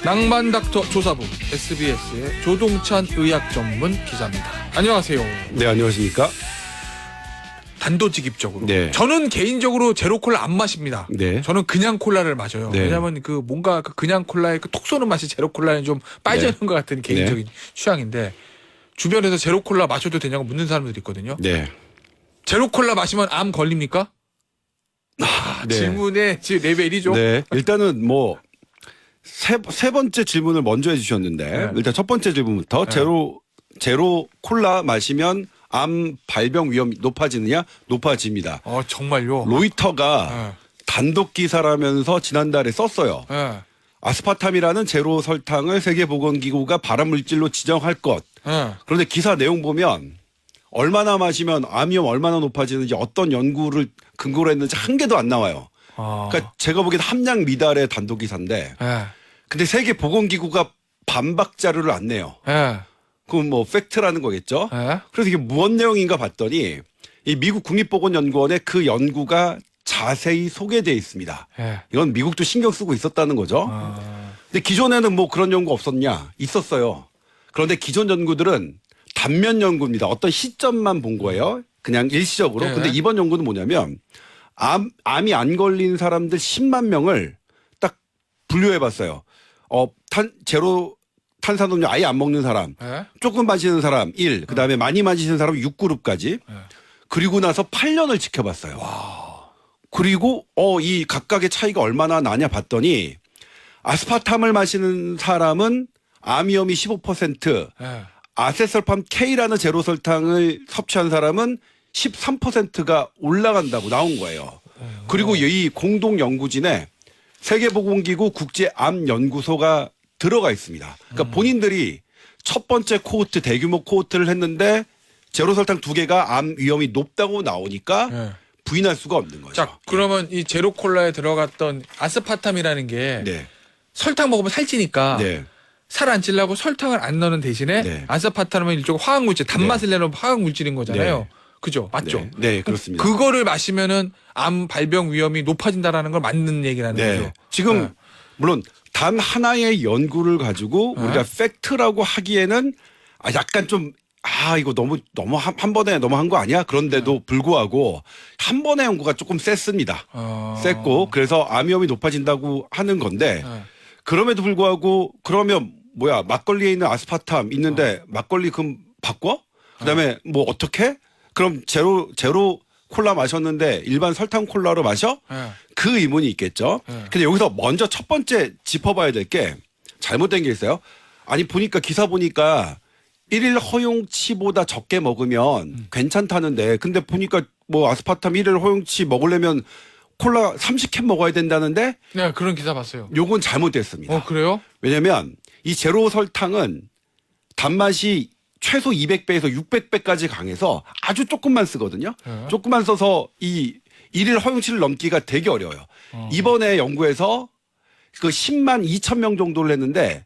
낭만닥터 조사부 SBS의 조동찬 의학 전문 기자입니다. 안녕하세요. 네, 안녕하십니까? 단도직입적으로. 네. 저는 개인적으로 제로 콜라 안 마십니다. 네. 저는 그냥 콜라를 마셔요. 네. 왜냐하면 그 뭔가 그 그냥 콜라의 그 톡 쏘는 맛이 제로 콜라에 좀 빠져 있는 것 같은 개인적인 취향인데 주변에서 제로 콜라 마셔도 되냐고 묻는 사람들이 있거든요. 네. 제로 콜라 마시면 암 걸립니까? 네. 질문의 레벨이 좀. 네. 일단은 뭐 세 번째 질문을 먼저 해주셨는데 네. 일단 첫 번째 질문부터 네. 제로 콜라 마시면 암 발병 위험이 높아지느냐? 높아집니다. 정말요? 로이터가 네. 단독 기사라면서 지난달에 썼어요. 네. 아스파탐이라는 제로 설탕을 세계보건기구가 발암물질로 지정할 것. 네. 그런데 기사 내용 보면 얼마나 마시면 암 위험 얼마나 높아지는지 어떤 연구를 근거로 했는지 한 개도 안 나와요. 그러니까 제가 보기엔 함량 미달의 단독 기사인데 네. 근데 세계보건기구가 반박 자료를 안 내요. 네. 그럼 뭐 팩트라는 거겠죠. 네. 그래서 이게 무슨 내용인가 봤더니 이 미국 국립보건연구원에 그 연구가 자세히 소개되어 있습니다. 네. 이건 미국도 신경 쓰고 있었다는 거죠. 근데 기존에는 뭐 그런 연구 없었냐? 있었어요. 그런데 기존 연구들은 단면 연구입니다. 어떤 시점만 본 거예요. 그냥 일시적으로. 네. 근데 이번 연구는 뭐냐면 암이 안 걸린 사람들 10만 명을 딱 분류해 봤어요. 제로 탄산음료 아예 안 먹는 사람, 네. 조금 마시는 사람 1, 그다음에 많이 마시는 사람 6그룹까지. 네. 그리고 나서 8년을 지켜봤어요. 그리고 이 각각의 차이가 얼마나 나냐 봤더니 아스파탐을 마시는 사람은 암 위험이 15%, 네. 아세설팜 K라는 제로 설탕을 섭취한 사람은 13%가 올라간다고 나온 거예요. 그리고 이 공동 연구진에 세계보건기구 국제암연구소가 들어가 있습니다. 그러니까 본인들이 첫 번째 코호트 대규모 코호트를 했는데 제로 설탕 2개가 암 위험이 높다고 나오니까 네. 부인할 수가 없는 거죠. 자, 그러면 이 제로 콜라에 들어갔던 아스파탐이라는 게 네. 설탕 먹으면 살찌니까 네. 살 안 찌려고 설탕을 안 넣는 대신에 네. 아스파탐은 일종의 화학물질, 단맛을 내는 화학물질인 거잖아요. 네. 그죠? 맞죠? 네, 네, 그렇습니다. 그거를 마시면은 암 발병 위험이 높아진다라는 걸 맞는 얘기라는 네. 거죠. 지금 네. 물론 단 하나의 연구를 가지고 네. 우리가 팩트라고 하기에는 약간 좀 이거 너무 한 번에 너무 한 거 아니야? 그런데도 불구하고 한 번의 연구가 조금 셌습니다. 셌고 그래서 암 위험이 높아진다고 하는 건데 네. 그럼에도 불구하고 그러면 뭐야 막걸리에 있는 아스파탐 있는데 막걸리 그럼 바꿔? 그다음에 뭐 어떻게? 그럼 제로 콜라 마셨는데 일반 설탕 콜라로 마셔? 네. 그 의문이 있겠죠. 네. 근데 여기서 먼저 첫 번째 짚어봐야 될 게 잘못된 게 있어요. 아니 보니까 기사 보니까 1일 허용치보다 적게 먹으면 괜찮다는데 근데 보니까 뭐 아스파탐 1일 허용치 먹으려면 콜라 30캔 먹어야 된다는데 네, 그런 기사 봤어요. 요건 잘못됐습니다. 그래요? 왜냐면 이 제로 설탕은 단맛이 최소 200배에서 600배까지 강해서 아주 조금만 쓰거든요. 네. 조금만 써서 이 1일 허용치를 넘기가 되게 어려워요. 이번에 연구에서 그 10만 2천 명 정도를 했는데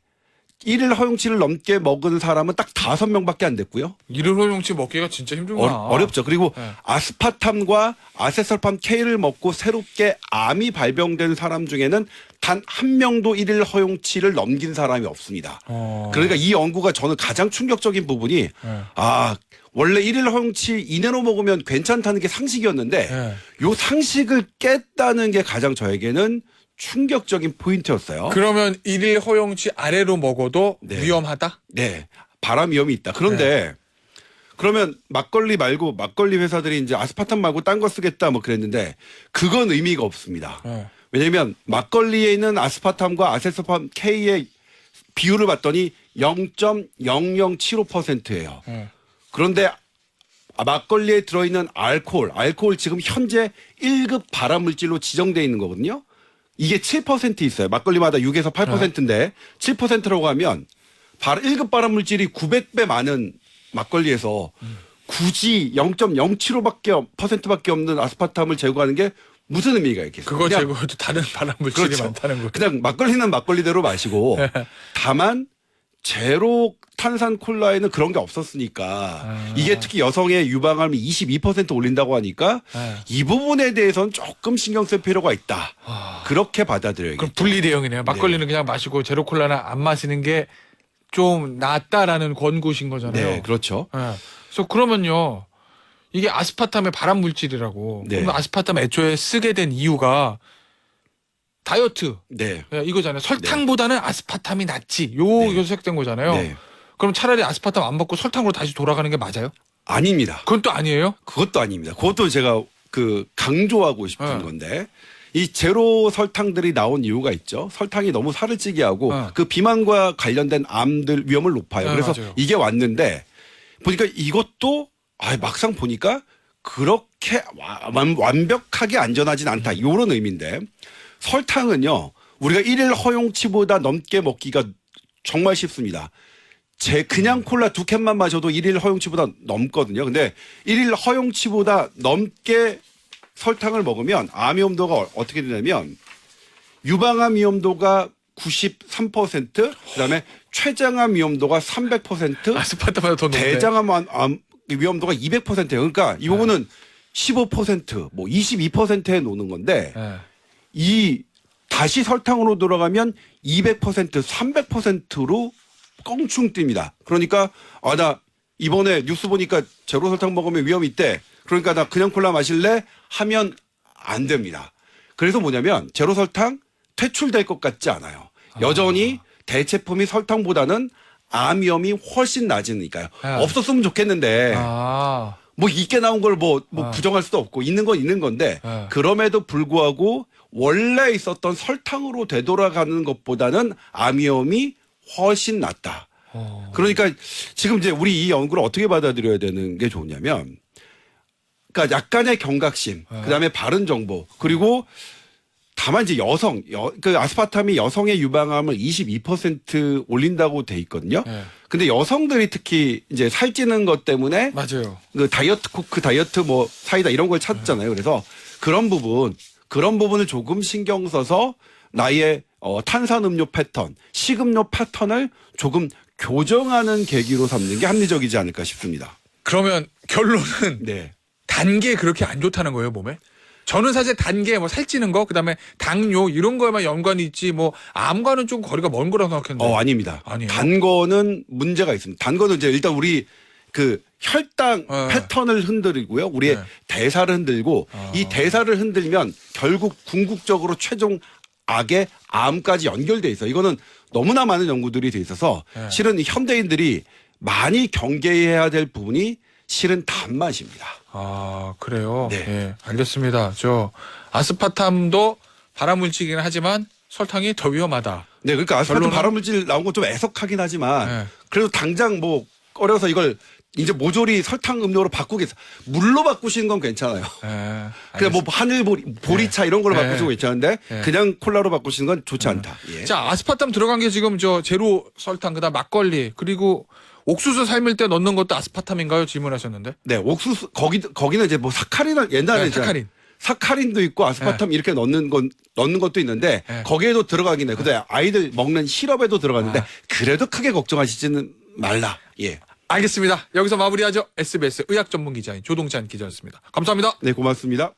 1일 허용치를 넘게 먹은 사람은 딱 5명밖에 안 됐고요. 일일 허용치 먹기가 진짜 힘들구나. 어렵죠. 그리고 네. 아스파탐과 아세설팜 K를 먹고 새롭게 암이 발병된 사람 중에는 단 한 명도 1일 허용치를 넘긴 사람이 없습니다. 그러니까 이 연구가 저는 가장 충격적인 부분이 네. 원래 1일 허용치 이내로 먹으면 괜찮다는 게 상식이었는데 네. 요 상식을 깼다는 게 가장 저에게는 충격적인 포인트였어요. 그러면 일일 허용치 아래로 먹어도 네. 위험하다? 네. 발암 위험이 있다. 그런데 그러면 막걸리 말고 막걸리 회사들이 이제 아스파탐 말고 딴 거 쓰겠다 뭐 그랬는데 그건 의미가 없습니다. 네. 왜냐면 막걸리에 있는 아스파탐과 아세스팜 K의 비율을 봤더니 0.0075%예요. 네. 그런데 막걸리에 들어있는 알코올 지금 현재 1급 발암물질로 지정되어 있는 거거든요. 이게 7% 있어요. 막걸리마다 6에서 8%인데 7%라고 하면 1급 발암물질이 900배 많은 막걸리에서 굳이 0.075%밖에 없는 아스파탐을 제거하는 게 무슨 의미가 있겠어요? 그거 그냥 제거해도 다른 발암물질이 그렇죠. 많다는 거예요. 그냥 막걸리는 막걸리대로 마시고 다만 제로 탄산 콜라에는 그런 게 없었으니까 이게 특히 여성의 유방암을 22% 올린다고 하니까 이 부분에 대해서는 조금 신경 쓸 필요가 있다. 그렇게 받아들여야겠죠. 그럼 분리 대응이네요. 막걸리는 그냥 마시고 제로 콜라는 안 마시는 게 좀 낫다라는 권고신 거잖아요. 네, 그렇죠. 그래서 그러면요. 이게 아스파탐의 발암 물질이라고. 네. 그럼 아스파탐 애초에 쓰게 된 이유가 다이어트 네. 이거잖아요. 설탕보다는 아스파탐이 낫지. 요게 시작된 거잖아요. 네. 그럼 차라리 아스파탐 안 먹고 설탕으로 다시 돌아가는 게 맞아요? 아닙니다. 그건 또 아니에요? 그것도 아닙니다. 그것도 제가 강조하고 싶은 건데 이 제로 설탕들이 나온 이유가 있죠. 설탕이 너무 살을 찌게 하고 그 비만과 관련된 암들 위험을 높아요. 그래서 맞아요. 이게 왔는데 보니까 이것도 막상 보니까 그렇게 완벽하게 안전하진 않다. 이런 의미인데 설탕은요. 우리가 일일 허용치보다 넘게 먹기가 정말 쉽습니다. 그냥 콜라 2캔만 마셔도 일일 허용치보다 넘거든요. 근데 일일 허용치보다 넘게 설탕을 먹으면 암 위험도가 어떻게 되냐면 유방암 위험도가 93%, 그다음에 췌장암 위험도가 300%, 아스파탐보다 더 높네. 대장암 위험도가 200%예요. 그러니까 이 부분은 15%, 뭐 22%에 노는 건데 이 다시 설탕으로 돌아가면 200%, 300%로 껑충 뜁니다. 그러니까 나 이번에 뉴스 보니까 제로 설탕 먹으면 위험이 있대. 그러니까 나 그냥 콜라 마실래? 하면 안 됩니다. 그래서 뭐냐면 제로 설탕 퇴출될 것 같지 않아요. 여전히 대체품이 설탕보다는 암 위험이 훨씬 낮으니까요. 없었으면 좋겠는데 뭐 있게 나온 걸 뭐 부정할 수도 없고 있는 건 있는 건데 그럼에도 불구하고 원래 있었던 설탕으로 되돌아가는 것보다는 암 위험이 훨씬 낫다. 그러니까 지금 이제 우리 이 연구를 어떻게 받아들여야 되는 게 좋냐면 그러니까 약간의 경각심, 그다음에 바른 정보, 그리고 다만 이제 그 아스파탐이 여성의 유방암을 22% 올린다고 돼 있거든요. 근데 여성들이 특히 이제 살찌는 것 때문에 맞아요. 그 다이어트 코크, 다이어트 뭐 사이다 이런 걸 찾잖아요. 그래서 그런 부분을 조금 신경 써서 나의 탄산음료 패턴, 식음료 패턴을 조금 교정하는 계기로 삼는 게 합리적이지 않을까 싶습니다. 그러면 결론은 네. 단 게 그렇게 안 좋다는 거예요, 몸에? 저는 사실 단 게 뭐 살찌는 거, 그다음에 당뇨 이런 거에만 연관이 있지 뭐 암과는 좀 거리가 먼 거라고 생각했는데. 아닙니다. 아니에요? 단 거는 문제가 있습니다. 단 거는 이제 일단 우리 그 혈당 패턴을 흔들고요. 우리의 대사를 흔들고 이 대사를 흔들면 결국 궁극적으로 최종 악의 암까지 연결돼 있어요. 이거는 너무나 많은 연구들이 돼 있어서 실은 현대인들이 많이 경계해야 될 부분이 실은 단맛입니다. 그래요? 네. 예, 알겠습니다. 저 아스파탐도 발암물질이긴 하지만 설탕이 더 위험하다. 네, 그러니까 아스파탐 결론은- 발암물질 나온 건 좀 애석하긴 하지만 네. 그래도 당장 뭐 꺼려서 이걸 이제 모조리 설탕 음료로 바꾸겠어. 물로 바꾸시는 건 괜찮아요. 그냥 뭐 보리차 이런 걸로 바꾸시고 괜찮은데 그냥 콜라로 바꾸시는 건 좋지 않다. 예. 자, 아스파탐 들어간 게 지금 저 제로 설탕, 그다음 막걸리, 그리고 옥수수 삶을 때 넣는 것도 아스파탐인가요? 질문하셨는데. 네, 옥수수 거기는 이제 뭐 사카린 옛날에 사카린. 사카린도 있고 아스파탐 이렇게 넣는 것도 있는데 거기에도 들어가긴 해요. 근데 아이들 먹는 시럽에도 들어가는데 그래도 크게 걱정하시지는 말라. 예. 알겠습니다. 여기서 마무리하죠. SBS 의학 전문 기자인 조동찬 기자였습니다. 감사합니다. 네, 고맙습니다.